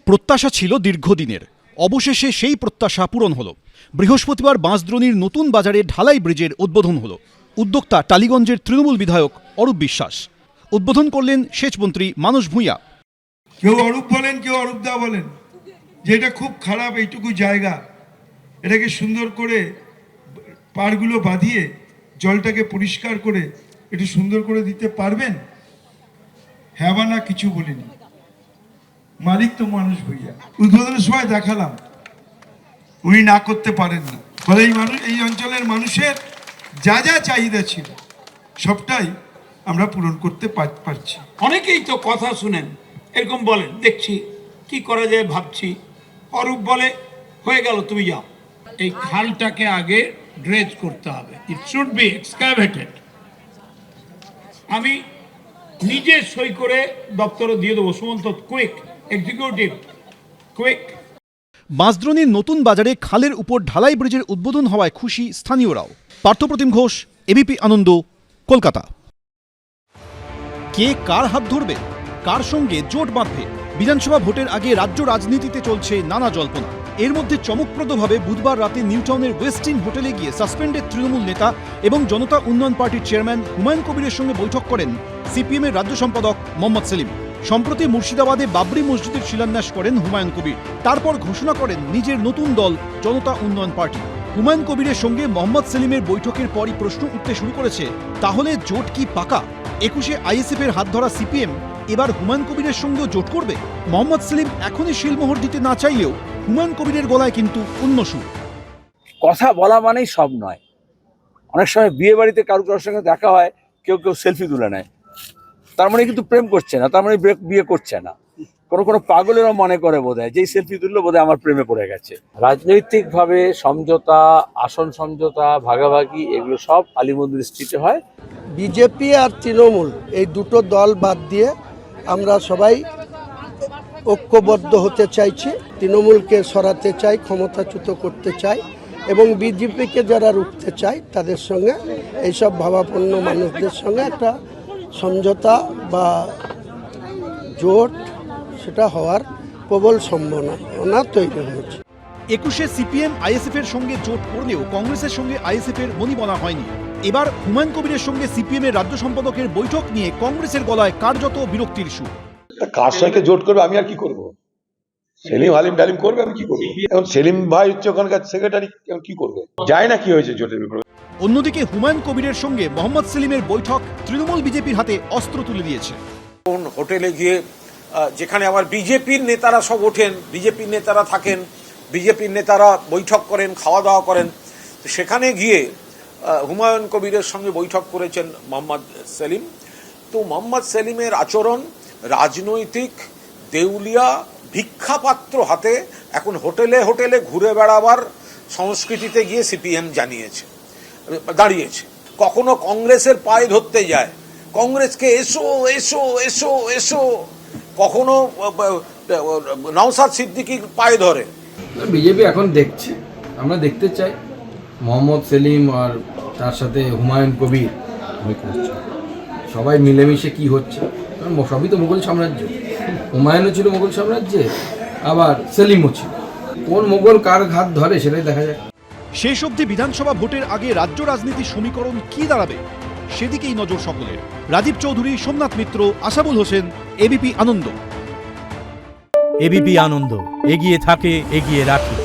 প্রত্যাশা ছিল দীর্ঘদিনের, অবশেষে সেই প্রত্যাশা পূরণ হলো। বৃহস্পতিবার বাঁশদ্রোণীর নতুন বাজারে ঢালাই ব্রিজের উদ্বোধন হলো। উদ্যোক্তা টালিগঞ্জের তৃণমূল বিধায়ক অরূপ বিশ্বাস। উদ্বোধন করলেন সেচমন্ত্রী মানস ভূঁইয়া। কেউ অরূপ বলেন, কেউ অরূপদা বলেন যে এটা খুব খারাপ এইটুকু জায়গা, এটাকে সুন্দর করে পাড়গুলো বাঁধিয়ে জলটাকে পরিষ্কার করে একটু সুন্দর করে দিতে পারবেন? হ্যাঁ বা না কিছু বলিনি, মালিক তো মানুষ ভূঁইয়া। উদ্বোধনের সময় দেখালাম উনি না করতে পারেন না, ফলে এই অঞ্চলের মানুষের যা যা চাহিদা ছিল সবটাই আমরা পূরণ করতে পারছি। অনেকেই তো কথা শুনেন, এরকম বলেন দেখছি কি করা যায় ভাবছি, অরূপ বলে হয়ে গেল তুমি যাও। এই খালটাকে আগে ড্রেজ করতে হবে, ইট শুড বি এক্সকাভেটেড। আমি নিজে সই করে দপ্তরে দিয়ে দেবো, সুমন্ত কুইক, এক্সিকিউটিভ কুইক। বাঁশদ্রোণীর নতুন বাজারে খালের উপর ঢালাই ব্রিজের উদ্বোধন হওয়ায় খুশি স্থানীয়রাও। পার্থপ্রতিম ঘোষ, এবিপি আনন্দ, কলকাতা। কে কার হাত ধরবে, কার সঙ্গে জোট বাঁধবে? বিধানসভা ভোটের আগে রাজ্য রাজনীতিতে চলছে নানা জল্পনা। এর মধ্যে চমকপ্রদভাবে বুধবার রাতে নিউটাউনের ওয়েস্টিন হোটেলে গিয়ে সাসপেন্ডেড তৃণমূল নেতা এবং জনতা উন্নয়ন পার্টির চেয়ারম্যান হুমায়ুন কবিরের সঙ্গে বৈঠক করেন সিপিএমের রাজ্য সম্পাদক মোহাম্মদ সেলিম। সম্প্রতি মুর্শিদাবাদে বাবরি মসজিদের শিলান্যাস করেন হুমায়ুন কবির। তারপর ঘোষণা করেন নিজের নতুন দল জনতা উন্নয়ন পার্টি। হুমায়ুন কবিরের সঙ্গে মোহাম্মদ সেলিমের বৈঠকের পরই প্রশ্ন উঠতে শুরু করেছে, তাহলে জোট কি পাকা? 21-এ আইএসএফের হাত ধরা সিপিএম এবার হুমায়ুন কবিরের সঙ্গেও জোট করবে? মোহাম্মদ সেলিম এখনই শিলমোহর দিতে না চাইলেও হুমায়ুন কবিরের গলায় কিন্তু অন্য সুর। কথা বলা মানেই সব নয়। অনেক সময় বিয়ে বাড়িতে কারোর সঙ্গে দেখা হয়, কেউ কেউ সেলফি তুলে নেয়, তার মানে কিন্তু প্রেম করছে না, তার মানে বিয়ে করছে না। কোনো পাগলেরও মনে করে বোধহয় যেই সেলফি তুললো বোধহয় আমার প্রেমে পড়ে গেছে। রাজনৈতিকভাবে সমঝোতা, আসন সমঝোতা, ভাগাভাগি এগুলো সব আলিমন্দির স্ট্রিটে হয়। বিজেপি আর তৃণমূল এই দুটো দল বাদ দিয়ে আমরা সবাই ঐক্যবদ্ধ হতে চাইছি। তৃণমূলকে সরাতে চাই, ক্ষমতাচ্যুত করতে চাই এবং বিজেপিকে যারা রুখতে চায় তাদের সঙ্গে এইসব ভাবাপন্ন মানুষদের সঙ্গে একটা সমঝোতা বা জোট সেটা হওয়ার প্রবল সম্ভাবনা তৈরি হয়েছে। 21-এ সিপিএম আইএসএফ এর সঙ্গে জোট করলেও কংগ্রেসের সঙ্গে আইএসএফ এর মনিবনা হয়নি। এবার হুমায়ুন কবিরের সঙ্গে সিপিএম এর রাজ্য সম্পাদকের বৈঠক নিয়ে কংগ্রেসের গলায় কার্যত বিরক্তির সুর। কার সঙ্গে জোট করবে আমি আর কি করব? সেলিম হালিম ডালিম করবে, আমি কি করবো? এখন সেলিম ভাই হচ্ছে ওখানকার সেক্রেটারি, কি করবে? যায় না কি হয়েছে জোটের ব্যাপারে। অন্যদিকে হুমায়ুন কবিরের সঙ্গে মোহাম্মদ সেলিমের বৈঠক তৃণমূল বিজেপির হাতে অস্ত্র তুলে দিয়েছে। কোন হোটেলে গিয়ে যেখানে আবার বিজেপির নেতারা সব ওঠেন, বিজেপির নেতারা থাকেন, বিজেপির নেতারা বৈঠক করেন, খাওয়া দাওয়া করেন, সেখানে গিয়ে হুমায়ুন কবিরের সঙ্গে বৈঠক করেছেন মোহাম্মদ সেলিম। তো মোহাম্মদ সেলিমের আচরণ রাজনৈতিক দেউলিয়া ভিক্ষাপাত্র হাতে এখন হোটেলে হোটেলে ঘুরে বেড়াবার সংস্কৃতিতে গিয়ে সিপিএম দাঁড়িয়েছে। কখনো কংগ্রেসের পায়ে ধরতে যায়, কংগ্রেসকে এসো এসো এসো এসো, কখনো নওশাদ সিদ্দিকীর পায়ে ধরে। বিজেপি এখন দেখছে, আমরা দেখতে চাই মোহাম্মদ সেলিম আর তার সাথে হুমায়ুন কবির সবাই মিলেমিশে কি হচ্ছে। কারণ সবই তো মুঘল সাম্রাজ্য, হুমায়ুনও ছিল মুঘল সাম্রাজ্যে, আবার সেলিমও ছিল। কোন মুঘল কার হাত ধরে সেটাই দেখা যায়। শেষ অবধি বিধানসভা ভোটের আগে রাজ্য রাজনীতির সমীকরণ কি দাঁড়াবে সেদিকেই নজর সকলের। রাজীব চৌধুরী, সোমনাথ মিত্র, আশাবুল হোসেন, এবিপি আনন্দ। এবিপি আনন্দ, এগিয়ে থাকে, এগিয়ে রাখে।